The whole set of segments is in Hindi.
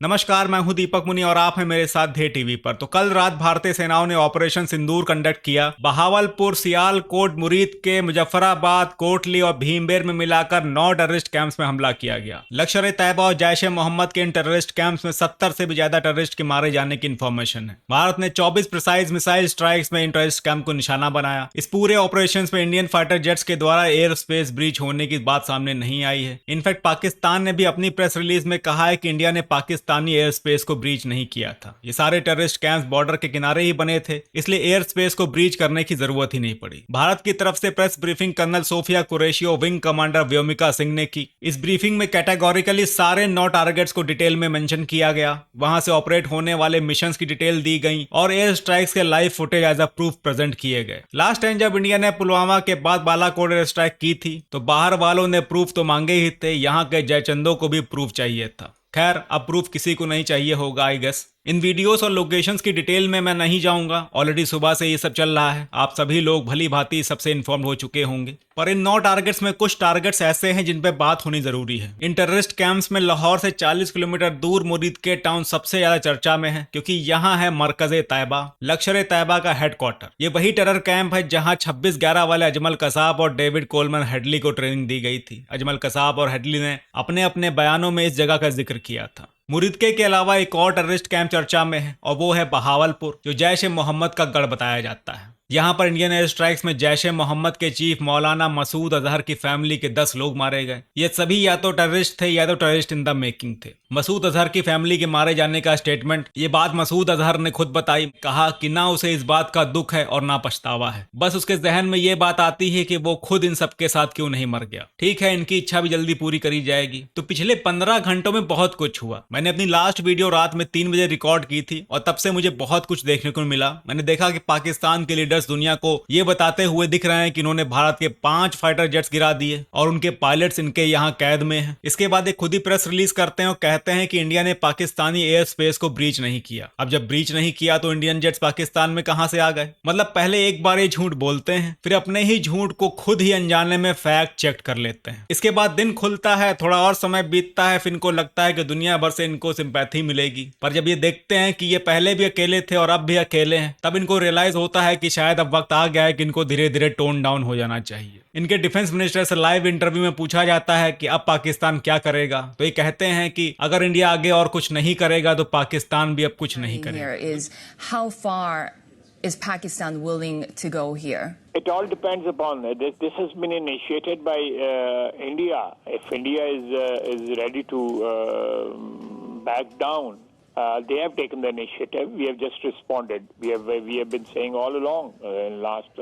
नमस्कार, मैं हूं दीपक मुनि और आप हैं मेरे साथ ढे टीवी पर। तो कल रात भारतीय सेनाओं ने ऑपरेशन सिंदूर कंडक्ट किया। बहावलपुर, सियालकोट, मुरीद के, मुजफ्फराबाद, कोटली और भीमबेर में मिलाकर 9 टेररिस्ट कैंप्स में हमला किया गया। लश्कर-ए-तैयबा और जैश ए मोहम्मद के इन टेररिस्ट कैंप्स में 70 से भी ज्यादा टेररिस्ट के मारे जाने की इंफॉर्मेशन है। भारत ने 24 प्रिसाइज मिसाइल स्ट्राइक्स में इन टेररिस्ट कैंप को निशाना बनाया। इस पूरे ऑपरेशन में इंडियन फाइटर जेट्स के द्वारा एयर स्पेस ब्रीच होने की बात सामने नहीं आई है। इनफैक्ट पाकिस्तान ने भी अपनी प्रेस रिलीज में कहा है कि इंडिया ने पाकिस्तानी एयर स्पेस को ब्रीच नहीं किया था। ये सारे टेररिस्ट कैंप्स बॉर्डर के किनारे ही बने थे, इसलिए एयर स्पेस को ब्रीच करने की जरूरत ही नहीं पड़ी। भारत की तरफ से press briefing colonel Sofiya Qureshi और विंग कमांडर व्योमिका सिंह ने की। इस ब्रीफिंग में कैटेगोरिकली सारे 9 टारगेट्स को डिटेल में मेंशन किया गया, वहां से ऑपरेट होने वाले मिशंस की डिटेल दी गई और एयर स्ट्राइक्स के live footage as a proof present किए गए। लास्ट टाइम जब इंडिया ने पुलवामा के बाद बालाकोट एयर स्ट्राइक की थी तो बाहर वालों ने प्रूफ तो मांगे ही थे, यहाँ के जयचंदों को भी प्रूफ चाहिए था। खैर, अब प्रूफ किसी को नहीं चाहिए होगा आई गेस। इन वीडियोस और लोकेशंस की डिटेल में मैं नहीं जाऊंगा, ऑलरेडी सुबह से ये सब चल रहा है, आप सभी लोग भली भांति सबसे इन्फॉर्म हो चुके होंगे। पर इन 9 टारगेट्स में कुछ टारगेट्स ऐसे हैं जिन पे बात होनी जरूरी है। इन टेररिस्ट कैंप्स में लाहौर से 40 किलोमीटर दूर मुरीद के टाउन सबसे ज्यादा चर्चा में है, क्योंकि यहाँ है मरकज-ए-तैयबा, लश्कर-ए-तैयबा का हेडक्वार्टर। ये वही टेरर कैंप है जहाँ 26/11 वाले अजमल कसाब और डेविड कोलमन हेडली को ट्रेनिंग दी गई थी। अजमल कसाब और हेडली ने अपने अपने बयानों में इस जगह का जिक्र किया था। मुरीदके के अलावा एक और टेररिस्ट कैंप चर्चा में है और वो है बहावलपुर, जो जैश ए मोहम्मद का गढ़ बताया जाता है। यहाँ पर इंडियन एयर स्ट्राइक्स में जैश ए मोहम्मद के चीफ मौलाना मसूद अजहर की फैमिली के 10 लोग मारे गए। ये सभी या तो टेररिस्ट थे या तो टेररिस्ट इन द मेकिंग थे। मसूद अजहर की फैमिली के मारे जाने का स्टेटमेंट, ये बात मसूद अजहर ने खुद बताई। कहा कि ना उसे इस बात का दुख है और ना पछतावा है, बस उसके जहन में ये बात आती है कि वो खुद इन सबके साथ क्यों नहीं मर गया। ठीक है, इनकी इच्छा भी जल्दी पूरी करी जाएगी। तो पिछले 15 घंटों में बहुत कुछ हुआ। मैंने अपनी लास्ट वीडियो रात में 3 बजे रिकॉर्ड की थी और तब से मुझे बहुत कुछ देखने को मिला। मैंने देखा कि पाकिस्तान के लीडर्स दुनिया को ये बताते हुए दिख रहे हैं कि इन्होंने भारत के 5 फाइटर जेट्स गिरा दिए और उनके पायलट्स इनके यहाँ कैद में हैं। इसके बाद एक खुद ही प्रेस रिलीज करते हैं और कहते हैं कि इंडिया ने पाकिस्तानी एयर स्पेस को ब्रीच नहीं किया। अब जब ब्रीच नहीं किया तो इंडियन जेट्स पाकिस्तान में कहां से आ गए? मतलब पहले एक बार ये झूठ बोलते हैं, फिर अपने ही झूठ को खुद ही अनजाने में फैक्ट चेक कर लेते हैं। इसके बाद दिन खुलता है, थोड़ा और समय बीतता है, फिर इनको लगता है कि दुनिया भर से इनको सिंपैथी मिलेगी। पर जब ये देखते हैं कि ये पहले भी अकेले थे और अब भी अकेले हैं, तब इनको रियलाइज होता है कि शायद अब वक्त आ गया है कि इनको धीरे धीरे टोन डाउन हो जाना चाहिए। इनके डिफेंस मिनिस्टर से लाइव इंटरव्यू में पूछा जाता है कि अब पाकिस्तान क्या करेगा, तो ये कहते हैं कि अगर इंडिया आगे और कुछ नहीं करेगा तो पाकिस्तान भी अब कुछ नहीं करेगा। Is Pakistan willing to go here? It all depends upon this has been initiated by India. If India is ready to back down, they have taken the initiative. We have just responded. We have been saying all along in last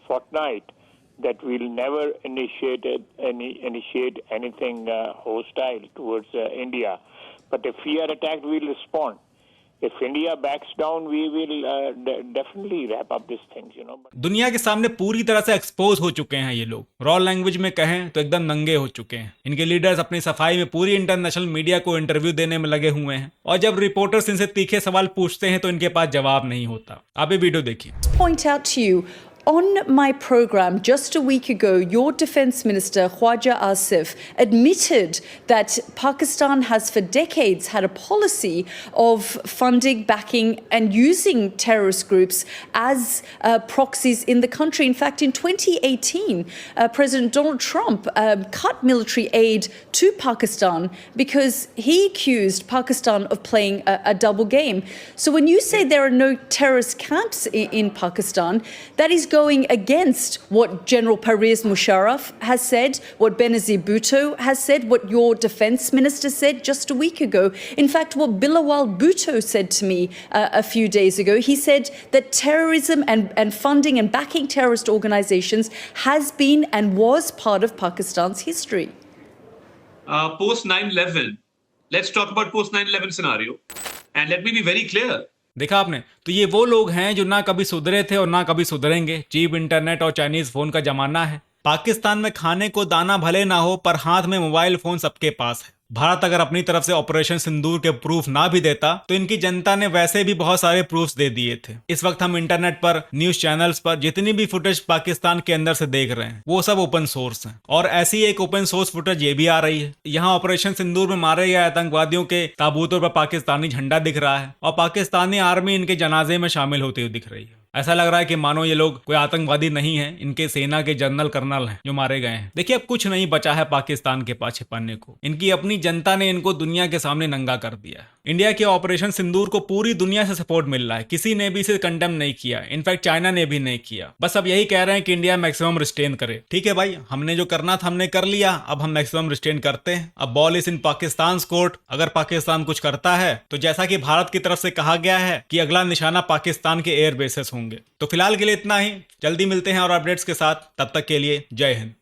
fortnight that we'll never initiate anything hostile towards India. But if we are attacked, we'll respond. If India backs down, we will definitely wrap up these things, you know. दुनिया के सामने पूरी तरह से एक्सपोज हो चुके हैं ये लोग। रॉ लैंग्वेज में कहें तो एकदम नंगे हो चुके हैं। इनके लीडर्स अपनी सफाई में पूरी इंटरनेशनल मीडिया को इंटरव्यू देने में लगे हुए हैं और जब रिपोर्टर्स इनसे तीखे सवाल पूछते हैं तो इनके पास जवाब नहीं होता। आप ये वीडियो देखिए। Point out to you, on my program just a week ago, your Defence Minister Khwaja Asif admitted that Pakistan has for decades had a policy of funding, backing and using terrorist groups as proxies in the country. In fact, in 2018, President Donald Trump cut military aid to Pakistan because he accused Pakistan of playing a double game. So when you say there are no terrorist camps in Pakistan, that is going against what General Pervez Musharraf has said, what Benazir Bhutto has said, what your defence minister said just a week ago. In fact, what Bilawal Bhutto said to me a few days ago, he said that terrorism and funding and backing terrorist organizations has been and was part of Pakistan's history. Post 9/11, let's talk about post 9/11 scenario, and let me be very clear. देखा आपने? तो ये वो लोग हैं जो ना कभी सुधरे थे और ना कभी सुधरेंगे। चीप इंटरनेट और चाइनीज फोन का जमाना है। पाकिस्तान में खाने को दाना भले ना हो पर हाथ में मोबाइल फोन सबके पास है। भारत अगर अपनी तरफ से ऑपरेशन सिंदूर के प्रूफ ना भी देता तो इनकी जनता ने वैसे भी बहुत सारे प्रूफ्स दे दिए थे। इस वक्त हम इंटरनेट पर, न्यूज चैनल्स पर जितनी भी फुटेज पाकिस्तान के अंदर से देख रहे हैं वो सब ओपन सोर्स हैं। और ऐसी एक ओपन सोर्स फुटेज ये भी आ रही है। यहाँ ऑपरेशन सिंदूर में मारे गए आतंकवादियों के ताबूतों पर पाकिस्तानी झंडा दिख रहा है और पाकिस्तानी आर्मी इनके जनाजे में शामिल होते हुए दिख रही है। ऐसा लग रहा है कि मानो ये लोग कोई आतंकवादी नहीं है, इनके सेना के जनरल कर्नल हैं जो मारे गए हैं। देखिए अब कुछ नहीं बचा है पाकिस्तान के पास छिपाने को। इनकी अपनी जनता ने इनको दुनिया के सामने नंगा कर दिया। इंडिया के ऑपरेशन सिंदूर को पूरी दुनिया से सपोर्ट मिल रहा है, किसी ने भी इसे कंडेम नहीं किया, इनफैक्ट चाइना ने भी नहीं किया। बस अब यही कह रहे हैं कि इंडिया मैक्सिमम रिस्ट्रेन करे। ठीक है भाई, हमने जो करना था हमने कर लिया, अब हम मैक्सिमम रिस्ट्रेन करते हैं। अब ball is in Pakistan court. अगर पाकिस्तान कुछ करता है तो जैसा कि भारत की तरफ से कहा गया है कि अगला निशाना पाकिस्तान के एयर बेसेस होंगे। तो फिलहाल के लिए इतना ही, जल्दी मिलते हैं और अपडेट्स के साथ। तब तक के लिए जय हिंद।